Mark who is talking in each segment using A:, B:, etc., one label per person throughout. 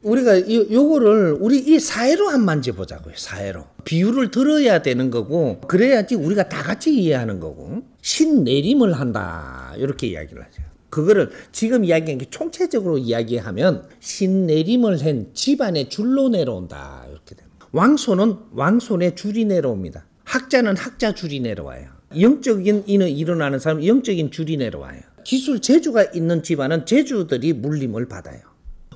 A: 우리가 요거를 우리 이 사회로 한번 만져보자고요. 사회로. 비유를 들어야 되는 거고 그래야지 우리가 다 같이 이해하는 거고. 신내림을 한다 이렇게 이야기를 하죠. 그거를 지금 이야기한 게 총체적으로 이야기하면 신내림을 한 집안의 줄로 내려온다 이렇게 됩니다. 왕손은 왕손의 줄이 내려옵니다. 학자는 학자 줄이 내려와요. 영적인 인이 일어나는 사람은 영적인 줄이 내려와요. 기술 재주가 있는 집안은 재주들이 물림을 받아요.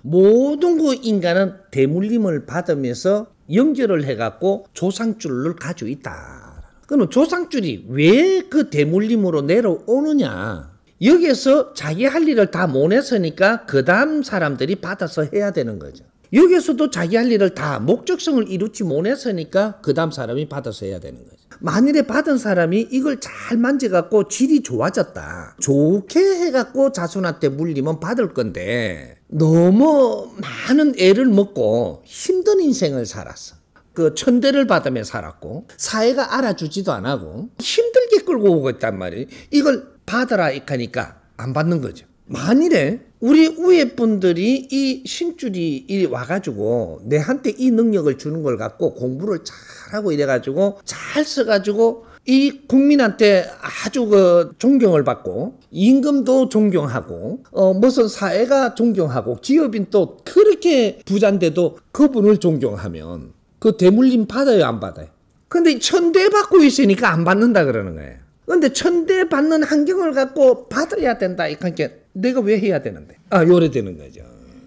A: 모든 그 인간은 대물림을 받으면서 연결을 해갖고 조상줄을 가지고 있다. 그럼 조상줄이 왜 그 대물림으로 내려오느냐? 여기에서 자기 할 일을 다 못 했으니까 그 다음 사람들이 받아서 해야 되는 거죠. 여기에서도 자기 할 일을 다 목적성을 이루지 못했으니까 그 다음 사람이 받아서 해야 되는 거죠. 만일에 받은 사람이 이걸 잘 만져갖고 질이 좋아졌다. 좋게 해갖고 자손한테 물리면 받을 건데 너무 많은 애를 먹고 힘든 인생을 살았어. 그 천대를 받으며 살았고 사회가 알아주지도 안 하고 힘들게 끌고 오고 있단 말이에요. 이걸 받아라 하니까 안 받는 거죠. 만일에 우리 위에 분들이 이 신줄이 와가지고 내한테 이 능력을 주는 걸 갖고 공부를 잘하고 이래가지고 잘 써가지고 이 국민한테 아주 그 존경을 받고 임금도 존경하고 무슨 사회가 존경하고 기업인 또 그렇게 부자인데도 그분을 존경하면 그 대물림 받아요 안 받아요? 근데 천대 받고 있으니까 안 받는다 그러는 거예요. 근데 천대 받는 환경을 갖고 받아야 된다 이렇게 내가 왜 해야 되는데? 요래 되는 거죠.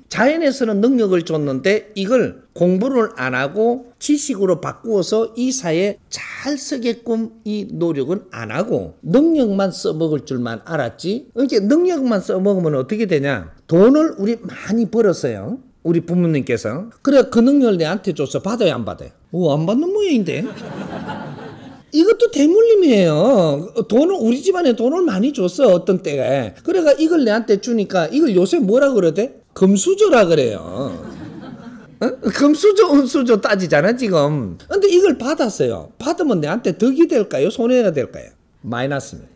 A: 자연에서는 능력을 줬는데 이걸 공부를 안 하고 지식으로 바꾸어서 이 사회에 잘 쓰게끔 이 노력은 안 하고 능력만 써먹을 줄만 알았지. 이렇게 능력만 써먹으면 어떻게 되냐? 돈을 우리 많이 벌었어요. 우리 부모님께서. 그래 그 능력을 내한테 줘서 받아요 안 받아요? 안 받는 모양인데. 이것도 대물림이에요. 돈을 우리 집안에 돈을 많이 줬어 어떤 때에. 그래가 이걸 내한테 주니까 이걸 요새 뭐라 그러대? 금수저라 그래요. 금수저 은수저 따지잖아 지금. 근데 이걸 받았어요. 받으면 내한테 덕이 될까요? 손해가 될까요? 마이너스입니다.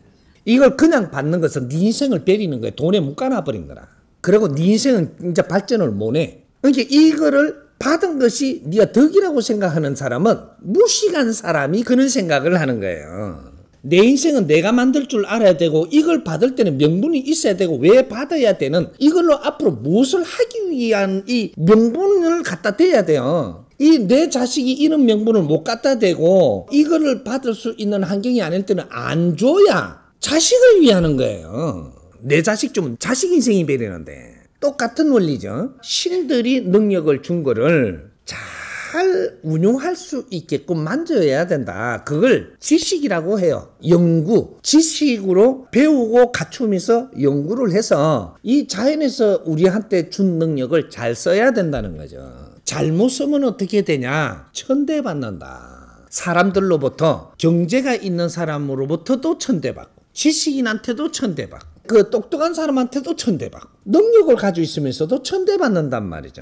A: 이걸 그냥 받는 것은 네 인생을 베리는 거예요. 돈에 묶어놔 버린 거라. 그리고 네 인생은 진짜 발전을 못해. 그러니까 이거를 받은 것이 네가 덕이라고 생각하는 사람은 무식한 사람이 그런 생각을 하는 거예요. 내 인생은 내가 만들 줄 알아야 되고 이걸 받을 때는 명분이 있어야 되고 왜 받아야 되는 이걸로 앞으로 무엇을 하기 위한 이 명분을 갖다 대야 돼요. 이 내 자식이 이런 명분을 못 갖다 대고 이거를 받을 수 있는 환경이 아닐 때는 안 줘야 자식을 위하는 거예요. 내 자식 주면 자식 인생이 베리는데 똑같은 원리죠. 신들이 능력을 준 거를 잘 운용할 수 있게끔 만들어야 된다. 그걸 지식이라고 해요. 연구, 지식으로 배우고 갖추면서 연구를 해서 이 자연에서 우리한테 준 능력을 잘 써야 된다는 거죠. 잘못 쓰면 어떻게 되냐? 천대받는다. 사람들로부터 경제가 있는 사람으로부터도 천대받고 지식인한테도 천대받고 그 똑똑한 사람한테도 천대받고 능력을 가지고 있으면서도 천대받는단 말이죠.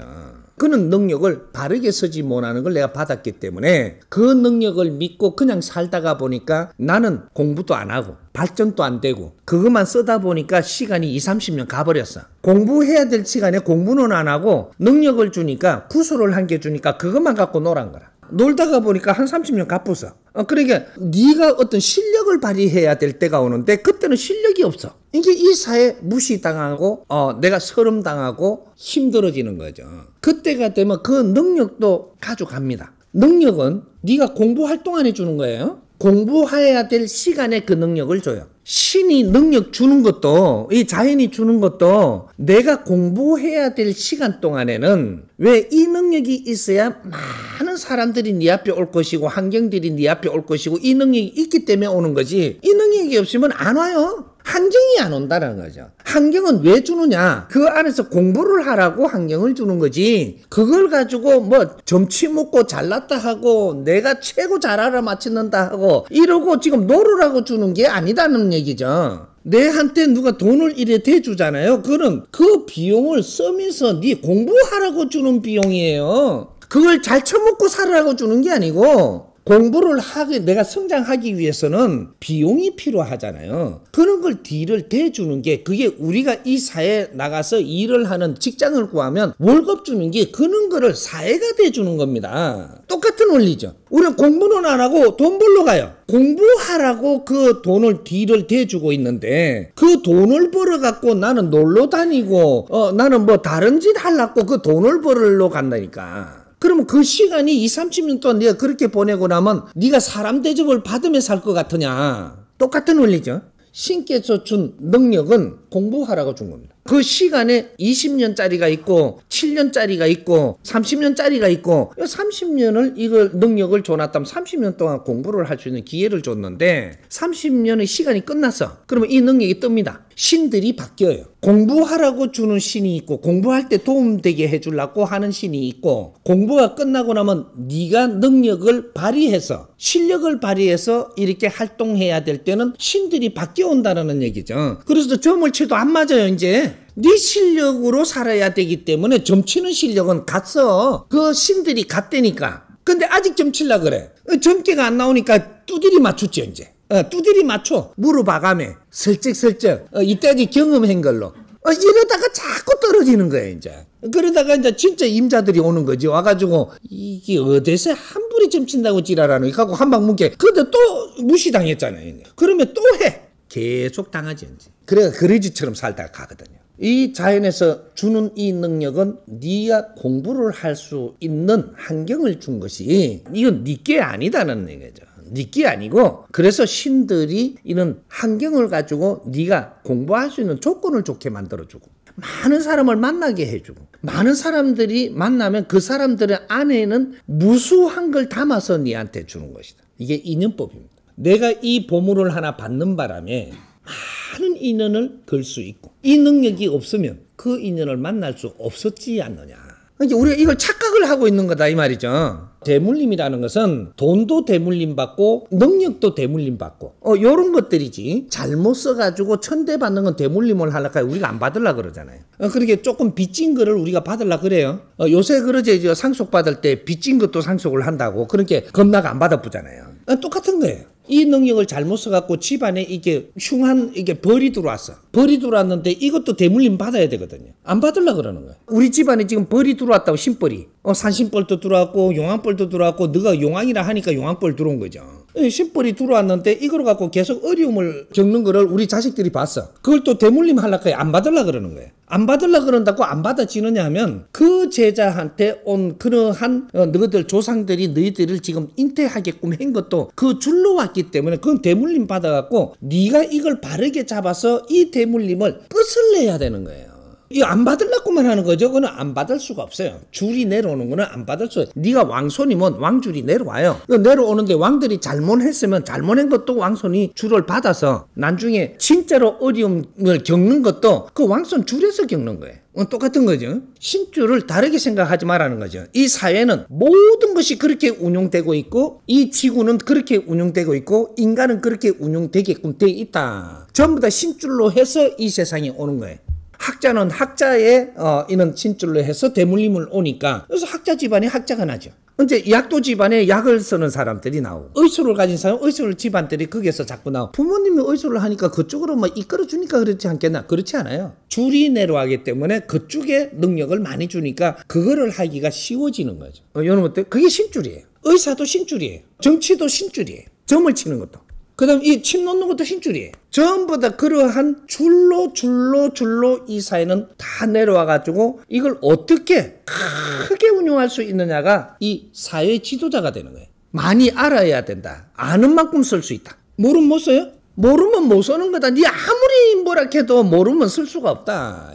A: 그는 능력을 바르게 쓰지 못하는 걸 내가 받았기 때문에 그 능력을 믿고 그냥 살다가 보니까 나는 공부도 안 하고 발전도 안 되고 그것만 쓰다 보니까 시간이 20-30년 가버렸어. 공부해야 될 시간에 공부는 안 하고 능력을 주니까 구슬을 한 개 주니까 그것만 갖고 놀란 거라. 놀다가 보니까 한 30년 갚았어. 그러니까 네가 어떤 실력을 발휘해야 될 때가 오는데 그때는 실력이 없어. 이게 이 사회 무시당하고 내가 서름당하고 힘들어지는 거죠. 그때가 되면 그 능력도 가져갑니다. 능력은 네가 공부할 동안에 주는 거예요. 공부해야 될 시간에 그 능력을 줘요. 신이 능력 주는 것도 이 자연이 주는 것도 내가 공부해야 될 시간 동안에는 왜 이 능력이 있어야 많은 사람들이 네 앞에 올 것이고 환경들이 네 앞에 올 것이고 이 능력이 있기 때문에 오는 거지 이 능력이 없으면 안 와요. 환경이 안 온다는 거죠. 환경은 왜 주느냐? 그 안에서 공부를 하라고 환경을 주는 거지. 그걸 가지고 뭐 점치 먹고 잘났다 하고 내가 최고 잘 알아맞힌다 하고 이러고 지금 놀으라고 주는 게 아니다는 얘기죠. 내한테 누가 돈을 이래 대주잖아요. 그럼 그 비용을 쓰면서 네 공부하라고 주는 비용이에요. 그걸 잘 처먹고 살으라고 주는 게 아니고 공부를 하게 내가 성장하기 위해서는 비용이 필요하잖아요. 그런 걸 뒤를 대주는 게 그게 우리가 이 사회에 나가서 일을 하는 직장을 구하면 월급 주는 게 그런 거를 사회가 대주는 겁니다. 똑같은 원리죠. 우리는 공부는 안 하고 돈 벌러 가요. 공부하라고 그 돈을 뒤를 대주고 있는데 그 돈을 벌어 갖고 나는 놀러 다니고 나는 뭐 다른 짓 하려고 그 돈을 벌러 간다니까. 그러면 그 시간이 20, 30년 동안 네가 그렇게 보내고 나면 네가 사람 대접을 받으며 살 것 같으냐. 똑같은 원리죠. 신께서 준 능력은 공부하라고 준 겁니다. 그 시간에 20년짜리가 있고 7년짜리가 있고 30년짜리가 있고 30년을 이걸 능력을 줘놨다면 30년 동안 공부를 할 수 있는 기회를 줬는데 30년의 시간이 끝났어. 그러면 이 능력이 뜹니다. 신들이 바뀌어요. 공부하라고 주는 신이 있고 공부할 때 도움되게 해주려고 하는 신이 있고 공부가 끝나고 나면 네가 능력을 발휘해서 실력을 발휘해서 이렇게 활동해야 될 때는 신들이 바뀌어온다는 얘기죠. 그래서 점을 쳐도 안 맞아요. 이제 네 실력으로 살아야 되기 때문에 점치는 실력은 갔어. 그 신들이 갔다니까. 근데 아직 점치려고 그래. 점괘가 안 나오니까 두드리 맞췄죠 이제. 두드리 맞춰. 물어봐가며 슬쩍슬쩍 이때까지 경험한 걸로 이러다가 자꾸 떨어지는 거야 이제. 그러다가 이제 진짜 임자들이 오는 거지. 와가지고 이게 어디서 함부로 점친다고 지랄하는 거 하고 한 방 묵게. 근데 또 무시당했잖아요. 그러면 또 해. 계속 당하지 이제. 그래가 그레지처럼 살다가 가거든요. 이 자연에서 주는 이 능력은 네가 공부를 할 수 있는 환경을 준 것이 이건 네 게 아니다는 얘기죠. 네 게 아니고 그래서 신들이 이런 환경을 가지고 네가 공부할 수 있는 조건을 좋게 만들어주고 많은 사람을 만나게 해주고 많은 사람들이 만나면 그 사람들의 안에는 무수한 걸 담아서 네한테 주는 것이다. 이게 인연법입니다. 내가 이 보물을 하나 받는 바람에 많은 인연을 걸 수 있고 이 능력이 없으면 그 인연을 만날 수 없었지 않느냐. 그러니까 우리가 이걸 착각을 하고 있는 거다 이 말이죠. 대물림이라는 것은 돈도 대물림 받고 능력도 대물림 받고 요런 것들이지 잘못 써가지고 천대 받는 건 대물림을 하려고 해요. 우리가 안 받으려고 그러잖아요. 그렇게 조금 빚진 거를 우리가 받으려고 그래요. 요새 그러지 상속 받을 때 빚진 것도 상속을 한다고 그렇게 겁나가 안 받아보잖아요. 똑같은 거예요. 이 능력을 잘못 써갖고 집안에 이게 흉한 이게 벌이 들어왔어. 벌이 들어왔는데 이것도 대물림 받아야 되거든요. 안 받으려고 그러는 거야. 우리 집안에 지금 벌이 들어왔다고 신벌이. 산신벌도 들어왔고 용왕벌도 들어왔고 너가 용왕이라 하니까 용왕벌 들어온 거죠. 신벌이 들어왔는데 이걸 갖고 계속 어려움을 겪는 거를 우리 자식들이 봤어. 그걸 또 대물림 하려고 해. 안 받으려고 그러는 거예요. 안 받으려고 그런다고 안 받아지느냐 하면 그 제자한테 온 그러한 너희들 조상들이 너희들을 지금 잉태하게끔 한 것도 그 줄로 왔기 때문에 그건 대물림 받아갖고 네가 이걸 바르게 잡아서 이 대물림을 끝을 내야 되는 거예요. 이거 안 받으려고만 하는 거죠. 그거는 안 받을 수가 없어요. 줄이 내려오는 거는 안 받을 수 없어요. 네가 왕손이면 왕줄이 내려와요. 내려오는데 왕들이 잘못했으면 잘못한 것도 왕손이 줄을 받아서 나중에 진짜로 어려움을 겪는 것도 그 왕손 줄에서 겪는 거예요. 똑같은 거죠. 신줄을 다르게 생각하지 말라는 거죠. 이 사회는 모든 것이 그렇게 운용되고 있고 이 지구는 그렇게 운용되고 있고 인간은 그렇게 운용되게끔 돼 있다. 전부 다 신줄로 해서 이 세상에 오는 거예요. 학자는 학자의 이런 신줄로 해서 대물림을 오니까 그래서 학자 집안에 학자가 나죠. 이제 약도 집안에 약을 쓰는 사람들이 나오고 의술을 가진 사람 의술 집안들이 거기에서 자꾸 나오고 부모님이 의술을 하니까 그쪽으로 뭐 이끌어 주니까 그렇지 않겠나? 그렇지 않아요. 줄이 내려가기 때문에 그쪽에 능력을 많이 주니까 그거를 하기가 쉬워지는 거죠. 여러분들 그게 신줄이에요. 의사도 신줄이에요. 정치도 신줄이에요. 점을 치는 것도. 그 다음 이 침 놓는 것도 신줄이에요. 전부 다 그러한 줄로 이 사회는 다 내려와가지고 이걸 어떻게 크게 운용할 수 있느냐가 이 사회 지도자가 되는 거예요. 많이 알아야 된다. 아는 만큼 쓸 수 있다. 모르면 못 써요? 모르면 못 쓰는 거다. 네 아무리 뭐라 해도 모르면 쓸 수가 없다.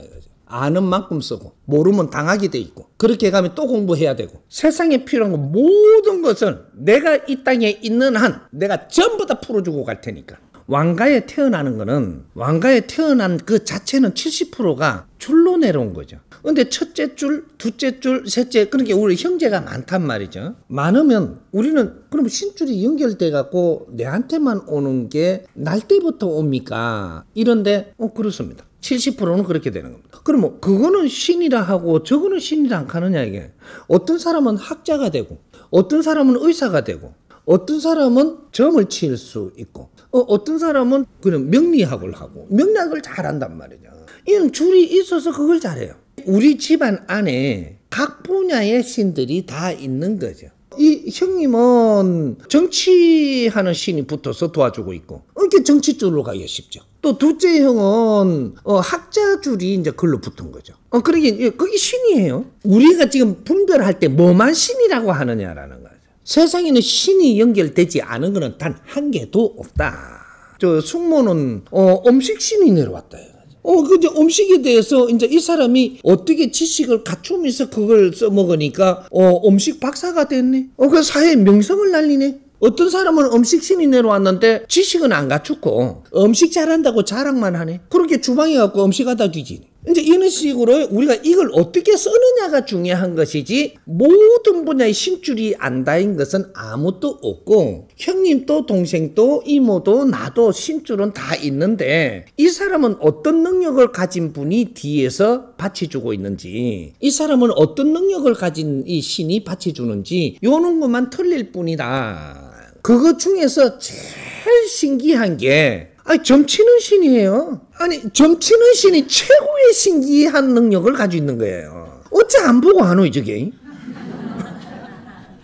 A: 아는 만큼 쓰고 모르면 당하게 돼 있고 그렇게 가면 또 공부해야 되고 세상에 필요한 거 모든 것을 내가 이 땅에 있는 한 내가 전부 다 풀어주고 갈 테니까. 왕가에 태어나는 거는 왕가에 태어난 그 자체는 70%가 줄로 내려온 거죠. 근데 첫째 줄, 둘째 줄, 셋째 그러니까 우리 형제가 많단 말이죠. 많으면 우리는 그럼 신줄이 연결돼 갖고 내한테만 오는 게 날 때부터 옵니까? 이런데 그렇습니다. 70%는 그렇게 되는 겁니다. 그러면 그거는 신이라 하고 저거는 신이라 안 하느냐 이게. 어떤 사람은 학자가 되고 어떤 사람은 의사가 되고 어떤 사람은 점을 칠 수 있고 어떤 사람은 그냥 명리학을 하고 명리학을 잘한단 말이죠. 이런 줄이 있어서 그걸 잘해요. 우리 집안 안에 각 분야의 신들이 다 있는 거죠. 이 형님은 정치하는 신이 붙어서 도와주고 있고 이렇게 정치줄로 가기가 쉽죠. 또 둘째 형은 학자줄이 이제 글로 붙은 거죠. 그러게 그게 신이에요. 우리가 지금 분별할 때 뭐만 신이라고 하느냐라는 거죠. 세상에는 신이 연결되지 않은 것은 단 한 개도 없다. 저 숙모는 음식신이 내려왔다. 근데 음식에 대해서 이제 이 사람이 어떻게 지식을 갖추면서 그걸 써먹으니까 음식 박사가 됐네. 그 사회에 명성을 날리네. 어떤 사람은 음식신이 내려왔는데 지식은 안 갖추고 음식 잘한다고 자랑만 하네. 그렇게 주방에 갖고 음식하다 뒤지네. 이제 이런 식으로 우리가 이걸 어떻게 쓰느냐가 중요한 것이지 모든 분야의 신줄이 안다인 것은 아무것도 없고 형님도 동생도 이모도 나도 신줄은 다 있는데 이 사람은 어떤 능력을 가진 분이 뒤에서 받쳐주고 있는지 이 사람은 어떤 능력을 가진 이 신이 받쳐주는지 요런 것만 틀릴 뿐이다. 그것 중에서 제일 신기한 게 점치는 신이에요. 아니 점치는 신이 최고의 신기한 능력을 가지고 있는 거예요. 어째 안 보고 안 오, 저게?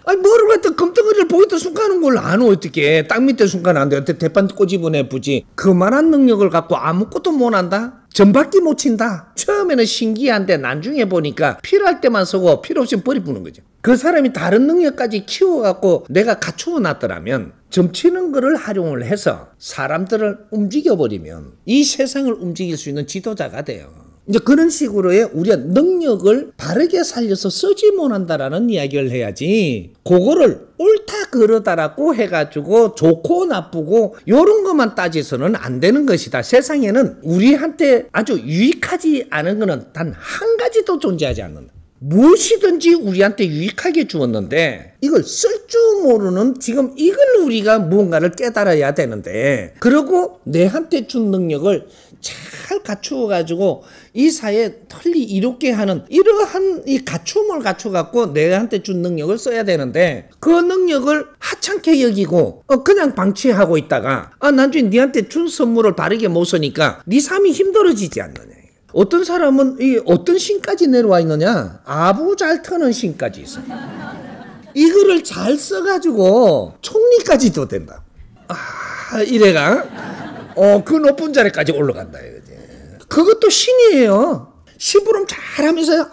A: 아니 뭐를 갖다 검덩어리를 보이던 순간은 걸 안 오, 어떻게? 땅 밑에 순간 안 돼. 대판 꼬집어내 보지. 그만한 능력을 갖고 아무것도 못한다? 전밖에 못 친다. 처음에는 신기한데 나중에 보니까 필요할 때만 쓰고 필요 없으면 버리부는 거죠. 그 사람이 다른 능력까지 키워갖고 내가 갖추어 놨더라면 점치는 거를 활용을 해서 사람들을 움직여버리면 이 세상을 움직일 수 있는 지도자가 돼요. 이제 그런 식으로의 우리가 능력을 바르게 살려서 쓰지 못한다라는 이야기를 해야지 그거를 옳다 그러다라고 해가지고 좋고 나쁘고 요런 것만 따져서는 안 되는 것이다. 세상에는 우리한테 아주 유익하지 않은 거는 단 한 가지도 존재하지 않는다. 무엇이든지 우리한테 유익하게 주었는데 이걸 쓸 줄 모르는 지금 이걸 우리가 무언가를 깨달아야 되는데 그러고 내한테 준 능력을 잘 갖추어 가지고 이 사회에 털리 이롭게 하는 이러한 이 갖춤을 갖춰 갖고 내한테 준 능력을 써야 되는데 그 능력을 하찮게 여기고 그냥 방치하고 있다가 나중에 니한테 준 선물을 바르게 못 쓰니까 네 삶이 힘들어지지 않느냐. 어떤 사람은 어떤 신까지 내려와 있느냐? 아부 잘 터는 신까지 있어요. 이거를 잘 써가지고 총리까지도 된다. 이래가 그 높은 자리까지 올라간다 이거지. 그것도 신이에요. 심부름 잘하면서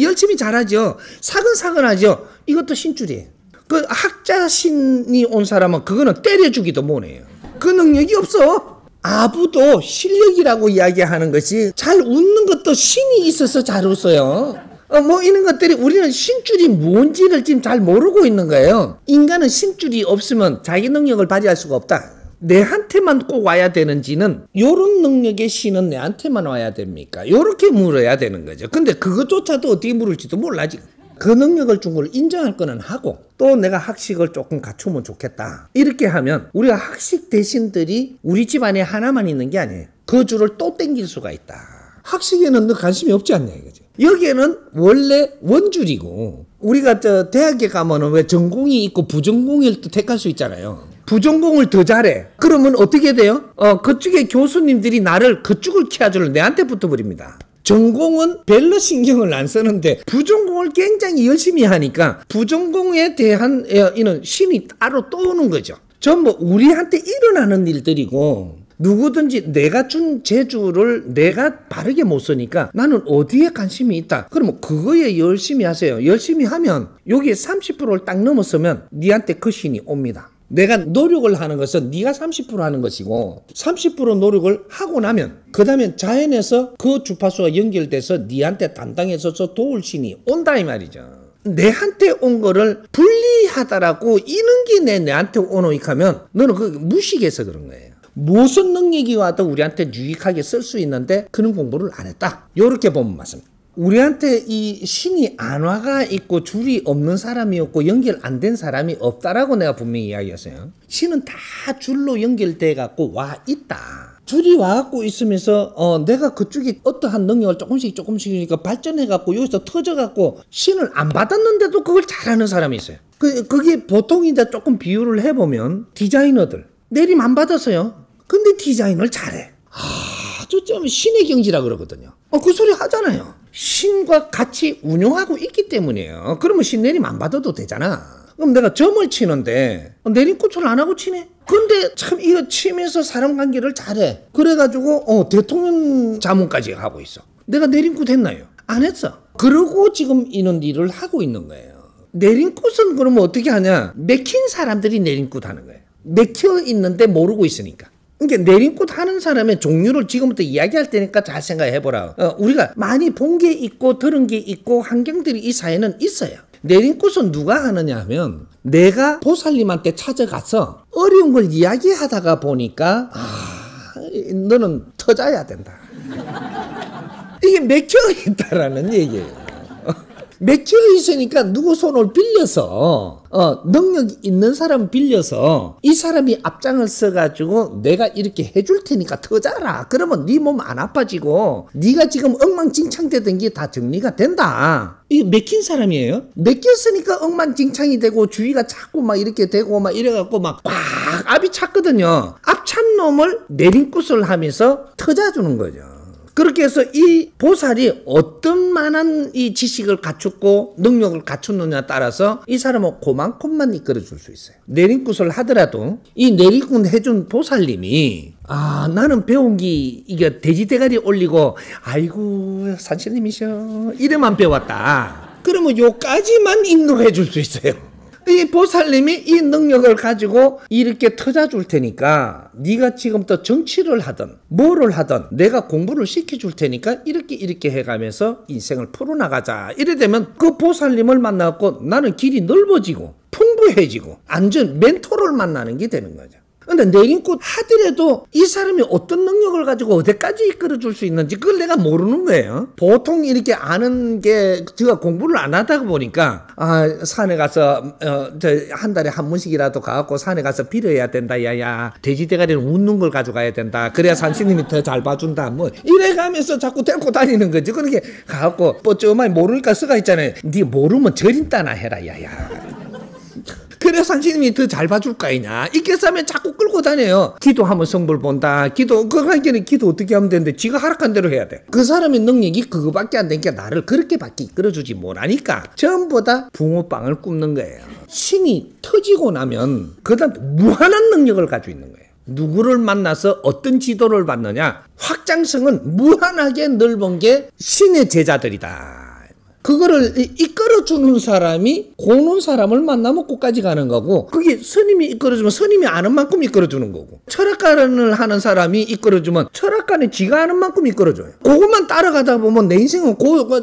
A: 열심히 잘하죠. 사근사근하죠. 이것도 신줄이에요. 그 학자 신이 온 사람은 그거는 때려주기도 못해요. 그 능력이 없어. 아부도 실력이라고 이야기하는 것이 잘 웃는 것도 신이 있어서 잘 웃어요. 뭐 이런 것들이 우리는 신줄이 뭔지를 지금 잘 모르고 있는 거예요. 인간은 신줄이 없으면 자기 능력을 발휘할 수가 없다. 내한테만 꼭 와야 되는지는 요런 능력의 신은 내한테만 와야 됩니까? 요렇게 물어야 되는 거죠. 근데 그것조차도 어떻게 물을지도 몰라 지금. 그 능력을 준 걸 인정할 거는 하고 또 내가 학식을 조금 갖추면 좋겠다. 이렇게 하면 우리가 학식 대신들이 우리 집안에 하나만 있는 게 아니에요. 그 줄을 또 땡길 수가 있다. 학식에는 너 관심이 없지 않냐 이거지. 여기에는 원래 원줄이고 우리가 대학에 가면은 왜 전공이 있고 부전공을 또 택할 수 있잖아요. 부전공을 더 잘해. 그러면 어떻게 돼요? 그쪽에 교수님들이 나를 그쪽을 키워주려 내한테 붙어버립니다. 전공은 별로 신경을 안 쓰는데 부전공을 굉장히 열심히 하니까 부전공에 대한 이런 신이 따로 떠오는 거죠. 전부 우리한테 일어나는 일들이고 누구든지 내가 준 재주를 내가 바르게 못 쓰니까 나는 어디에 관심이 있다. 그러면 그거에 열심히 하세요. 열심히 하면 여기에 30%를 딱 넘었으면 니한테 그 신이 옵니다. 내가 노력을 하는 것은 네가 30% 하는 것이고 30% 노력을 하고 나면 그 다음에 자연에서 그 주파수가 연결돼서 네한테 담당해서 도울 신이 온다 이 말이죠. 내한테 온 거를 분리하다라고 이런 게 내한테 오노익 하면 너는 그 무식해서 그런 거예요. 무슨 능력이 와도 우리한테 유익하게 쓸 수 있는데 그런 공부를 안 했다. 이렇게 보면 맞습니다. 우리한테 이 신이 안 와가 있고 줄이 없는 사람이 없고 연결 안 된 사람이 없다라고 내가 분명히 이야기했어요. 신은 다 줄로 연결돼 갖고 와 있다. 줄이 와갖고 있으면서 내가 그쪽에 어떠한 능력을 조금씩 발전해 갖고 여기서 터져 갖고 신을 안 받았는데도 그걸 잘하는 사람이 있어요. 그게 보통 이제 조금 비유를 해보면 디자이너들 내림 안 받았어요. 근데 디자인을 잘해. 아주 좀 신의 경지라 그러거든요. 그 소리 하잖아요. 신과 같이 운용하고 있기 때문이에요. 그러면 신 내림 안 받아도 되잖아. 그럼 내가 점을 치는데 내림꽃을 안 하고 치네? 근데 참 이거 치면서 사람 관계를 잘해. 그래가지고 대통령 자문까지 하고 있어. 내가 내림꽃 했나요? 안 했어. 그러고 지금 이런 일을 하고 있는 거예요. 내림꽃은 그러면 어떻게 하냐? 맥힌 사람들이 내림꽃 하는 거예요. 맥혀 있는데 모르고 있으니까. 그러니까 내림꽃 하는 사람의 종류를 지금부터 이야기할 테니까 잘 생각해보라. 우리가 많이 본 게 있고 들은 게 있고 환경들이 이 사회는 있어요. 내림꽃은 누가 하느냐 하면 내가 보살님한테 찾아가서 어려운 걸 이야기하다가 보니까 너는 터져야 된다. 이게 맥혀 있다라는 얘기예요. 맥혀 있으니까 누구 손을 빌려서 능력 있는 사람 빌려서 이 사람이 앞장을 써가지고 내가 이렇게 해줄 테니까 터져라. 그러면 네 몸 안 아파지고 네가 지금 엉망진창되던 게 다 정리가 된다. 이게 맥힌 사람이에요. 맥혔으니까 엉망진창이 되고 주위가 자꾸 막 이렇게 되고 막 이래갖고 막 꽉 압이 찼거든요. 압 찬 놈을 내림굿을 하면서 터져주는 거죠. 그렇게 해서 이 보살이 어떤 만한 이 지식을 갖췄고 능력을 갖췄느냐에 따라서 이 사람은 그만큼만 이끌어줄 수 있어요. 내림굿을 하더라도 이 내림굿 해준 보살님이 나는 배운 게 이게 돼지대가리 올리고 아이고 산신님이셔 이래만 배웠다. 그러면 요까지만 인도해 줄 수 있어요. 이 보살님이 이 능력을 가지고 이렇게 터져줄 테니까 네가 지금부터 정치를 하든 뭐를 하든 내가 공부를 시켜줄 테니까 이렇게 해가면서 인생을 풀어나가자. 이래 되면 그 보살님을 만나고 나는 길이 넓어지고 풍부해지고 안전 멘토를 만나는 게 되는 거죠. 근데 내림꽃 하더라도 이 사람이 어떤 능력을 가지고 어디까지 이끌어줄 수 있는지 그걸 내가 모르는 거예요. 보통 이렇게 아는 게 제가 공부를 안 하다 보니까 산에 가서 한 달에 한 번씩이라도 가갖고 산에 가서 빌어야 된다. 야야 돼지대가리는 웃는 걸 가져가야 된다. 그래야 산신님이 더 잘 봐준다. 뭐 이래가면서 자꾸 데리고 다니는 거지. 그렇게 가갖고 뻔뻔하게 모르니까 쓰가 있잖아요. 네 모르면 절인다나 해라 야야. 그래 산신님이 더 잘 봐줄 거 아니냐. 이렇게 하면 자꾸 끌고 다녀요. 기도하면 성불 본다. 그러니까 기도 어떻게 하면 되는데 지가 하락한 대로 해야 돼. 그 사람의 능력이 그거밖에 안 되니까 나를 그렇게밖에 이끌어주지 못하니까 전부 다 붕어빵을 굽는 거예요. 신이 터지고 나면 그 다음 무한한 능력을 가지고 있는 거예요. 누구를 만나서 어떤 지도를 받느냐. 확장성은 무한하게 넓은 게 신의 제자들이다. 그거를 이끌어주는 사람이 고는 사람을 만나면 끝까지 가는 거고 그게 스님이 이끌어주면 스님이 아는 만큼 이끌어주는 거고 철학가를 하는 사람이 이끌어주면 철학가는 지가 아는 만큼 이끌어줘요. 그것만 따라가다 보면 내 인생은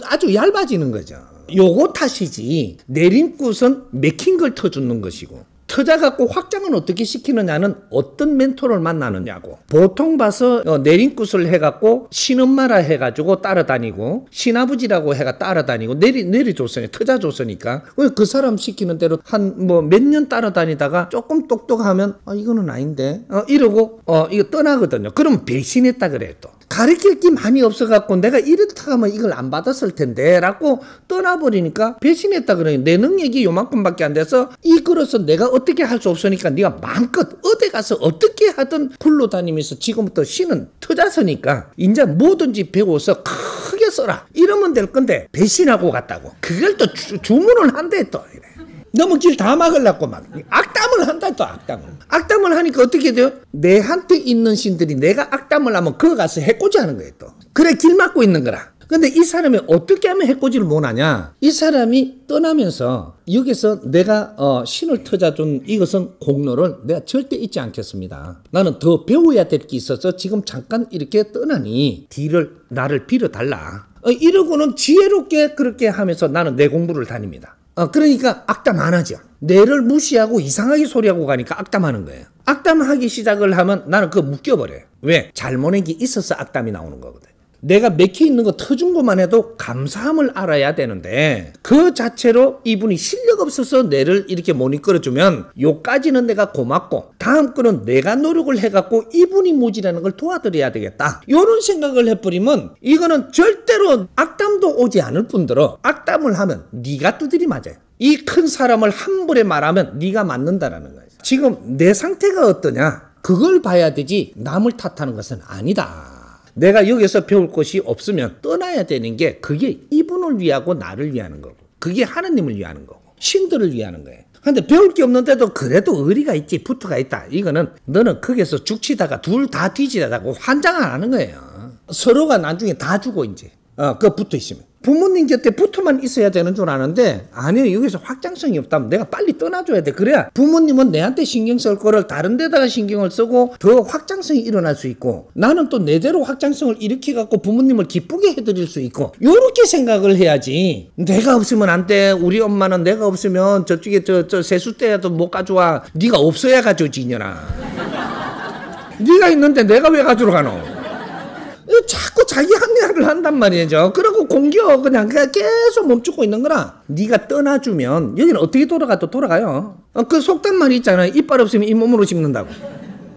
A: 아주 얇아지는 거죠. 요거 탓이지 내림굿은 맥힌 걸 터주는 것이고 터져갖고 확장은 어떻게 시키느냐는 어떤 멘토를 만나느냐고. 보통 봐서 내림굿을 해갖고 신엄마라 해가지고 따라다니고 신아버지라고 해가 따라다니고 내려줬으니까 터져줬으니까 그 사람 시키는 대로 한 몇 년 따라다니다가 조금 똑똑하면 이거는 아닌데 이러고 이거 떠나거든요. 그럼 배신했다 그래. 또 가르칠 게 많이 없어갖고 내가 이렇다 하면 이걸 안 받았을 텐데 라고 떠나버리니까 배신했다 그러니 내 능력이 요만큼밖에 안 돼서 이끌어서 내가 어떻게 할 수 없으니까 네가 마음껏 어디 가서 어떻게 하든 굴러다니면서 지금부터 신은 터졌으니까 이제 뭐든지 배워서 크게 써라 이러면 될 건데 배신하고 갔다고 그걸 또 주문을 한대 또 이래. 너무 길 다 막으려고 막 악담을 한다 또 악담을 하니까 어떻게 돼요? 내한테 있는 신들이 내가 악담을 하면 그거 가서 해코지 하는 거예요 또. 그래 길 막고 있는 거라. 근데 이 사람이 어떻게 하면 해코지를 못하냐. 이 사람이 떠나면서 여기서 내가 신을 터져준 이것은 공로를 내가 절대 잊지 않겠습니다. 나는 더 배워야 될 게 있어서 지금 잠깐 이렇게 떠나니 뒤를 나를 빌어달라. 이러고는 지혜롭게 그렇게 하면서 나는 내 공부를 다닙니다. 그러니까 악담 안 하죠. 내를 무시하고 이상하게 소리하고 가니까 악담하는 거예요. 악담하기 시작을 하면 나는 그거 묶여버려요. 왜? 잘못한 게 있어서 악담이 나오는 거거든. 내가 맥혀 있는 거 터준 것만 해도 감사함을 알아야 되는데 그 자체로 이분이 실력 없어서 내를 이렇게 못 이끌어주면 요까지는 내가 고맙고 다음 거는 내가 노력을 해갖고 이분이 모질라는 걸 도와드려야 되겠다. 요런 생각을 해버리면 이거는 절대로 악담도 오지 않을 뿐더러 악담을 하면 네가 두드리 맞아요. 이 큰 사람을 함부로 말하면 네가 맞는다라는 거예요. 지금 내 상태가 어떠냐 그걸 봐야 되지 남을 탓하는 것은 아니다. 내가 여기서 배울 것이 없으면 떠나야 되는 게 그게 이분을 위하고 나를 위하는 거고 그게 하느님을 위하는 거고 신들을 위하는 거예요. 근데 배울 게 없는데도 그래도 의리가 있지 부트가 있다. 이거는 너는 거기서 죽치다가 둘 다 뒤지다고 환장 안 하는 거예요. 서로가 나중에 다 죽어 이제 그 붙어 있으면. 부모님 곁에 붙어만 있어야 되는 줄 아는데 아니요 여기서 확장성이 없다면 내가 빨리 떠나줘야 돼. 그래야 부모님은 내한테 신경 쓸 거를 다른 데다가 신경을 쓰고 더 확장성이 일어날 수 있고 나는 또 내대로 확장성을 일으켜 갖고 부모님을 기쁘게 해드릴 수 있고 요렇게 생각을 해야지. 내가 없으면 안 돼. 우리 엄마는 내가 없으면 저쪽에 저 세숫대라도 못 가져와. 네가 없어야 가져오지 이년아. 네가 있는데 내가 왜 가져러 가노. 자꾸 자기 합리화를 한단 말이죠. 그러고 공격 그냥 계속 멈추고 있는 거라. 네가 떠나주면 여기는 어떻게 돌아가도 돌아가요. 그 속단 말이 있잖아요. 이빨 없으면 잇몸으로 씹는다고.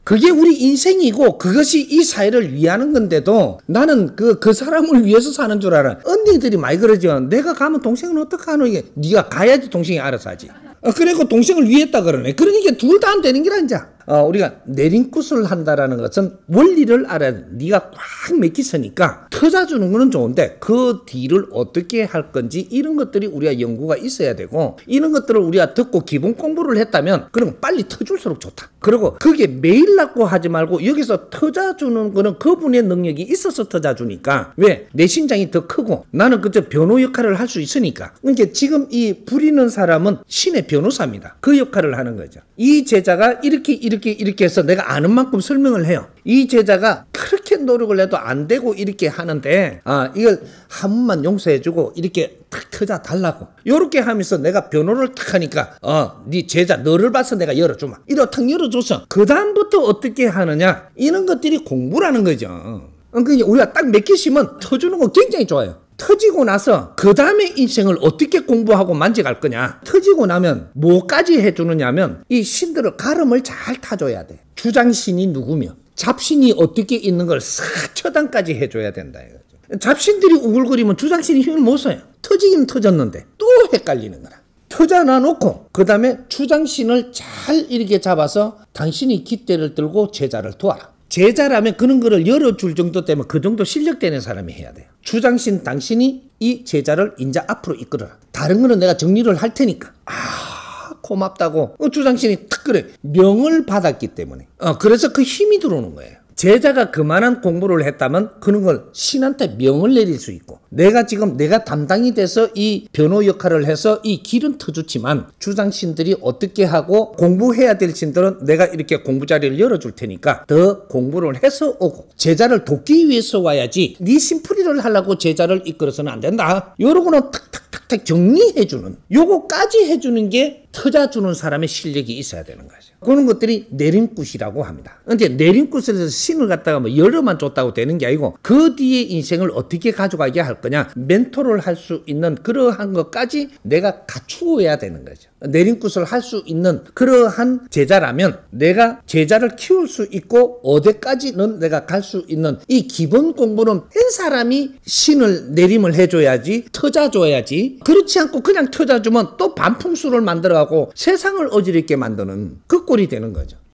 A: 그게 우리 인생이고 그것이 이 사회를 위하는 건데도 나는 그 사람을 위해서 사는 줄 알아. 언니들이 많이 그러죠. 내가 가면 동생은 어떡하노. 이게 네가 가야지 동생이 알아서 하지. 그리고 동생을 위했다 그러네. 그러니까 둘 다 안 되는 게라 이제. 우리가 내린굿을 한다라는 것은 원리를 알아야 돼. 네가 꽉 맥히서니까 터져주는 거는 좋은데 그 뒤를 어떻게 할 건지 이런 것들이 우리가 연구가 있어야 되고 이런 것들을 우리가 듣고 기본 공부를 했다면 그럼 빨리 터줄수록 좋다. 그리고 그게 매일 낳고 하지 말고 여기서 터져주는 거는 그분의 능력이 있어서 터져주니까 왜? 내 심장이 더 크고 나는 그저 변호 역할을 할 수 있으니까. 그러니까 지금 이 부리는 사람은 신의 변호사입니다. 그 역할을 하는 거죠. 이 제자가 이렇게 해서 내가 아는 만큼 설명을 해요. 이 제자가 그렇게 노력을 해도 안 되고 이렇게 하는데 이걸 한 번만 용서해주고 이렇게 탁 터져 달라고 요렇게 하면서 내가 변호를 탁 하니까 네 제자 너를 봐서 내가 열어주마 이렇게 탁 열어줘서 그 다음부터 어떻게 하느냐 이런 것들이 공부라는 거죠. 그러니까 우리가 딱 맥히시면 터주는 거 굉장히 좋아요. 터지고 나서 그 다음에 인생을 어떻게 공부하고 만져갈 거냐. 터지고 나면 뭐까지 해주느냐면 이 신들을 가름을 잘 타줘야 돼. 주장신이 누구며 잡신이 어떻게 있는 걸 싹 처단까지 해줘야 된다 이거죠. 잡신들이 우글거리면 주장신이 힘을 못 써요. 터지긴 터졌는데 또 헷갈리는 거라. 터져놔 놓고 그 다음에 주장신을 잘 이렇게 잡아서 당신이 깃대를 들고 제자를 도와라. 제자라면 그런 거를 열어줄 정도 되면 그 정도 실력 되는 사람이 해야 돼요. 주장신 당신이 이 제자를 인자 앞으로 이끌어라. 다른 거는 내가 정리를 할 테니까. 고맙다고 주장신이 탁 그래. 명을 받았기 때문에. 그래서 그 힘이 들어오는 거예요. 제자가 그만한 공부를 했다면 그런 걸 신한테 명을 내릴 수 있고 내가 지금 내가 담당이 돼서 이 변호 역할을 해서 이 길은 터주지만 주장신들이 어떻게 하고 공부해야 될 신들은 내가 이렇게 공부 자리를 열어줄 테니까 더 공부를 해서 오고 제자를 돕기 위해서 와야지 네 심풀이를 하려고 제자를 이끌어서는 안 된다. 요러고는 탁탁탁탁 정리해주는 요거까지 해주는 게 터져주는 사람의 실력이 있어야 되는 거죠. 그런 것들이 내림굿이라고 합니다. 근데 내림굿에서 신을 갖다가 뭐 열어만 줬다고 되는 게 아니고 그 뒤에 인생을 어떻게 가져가게 할 거냐 멘토를 할 수 있는 그러한 것까지 내가 갖추어야 되는 거죠. 내림굿을 할 수 있는 그러한 제자라면 내가 제자를 키울 수 있고 어디까지는 내가 갈 수 있는 이 기본 공부는 한 사람이 신을 내림을 해줘야지 터져줘야지 그렇지 않고 그냥 터져주면 또 반풍수를 만들어가고 세상을 어지럽게 만드는 그 꼴이 되는 거죠.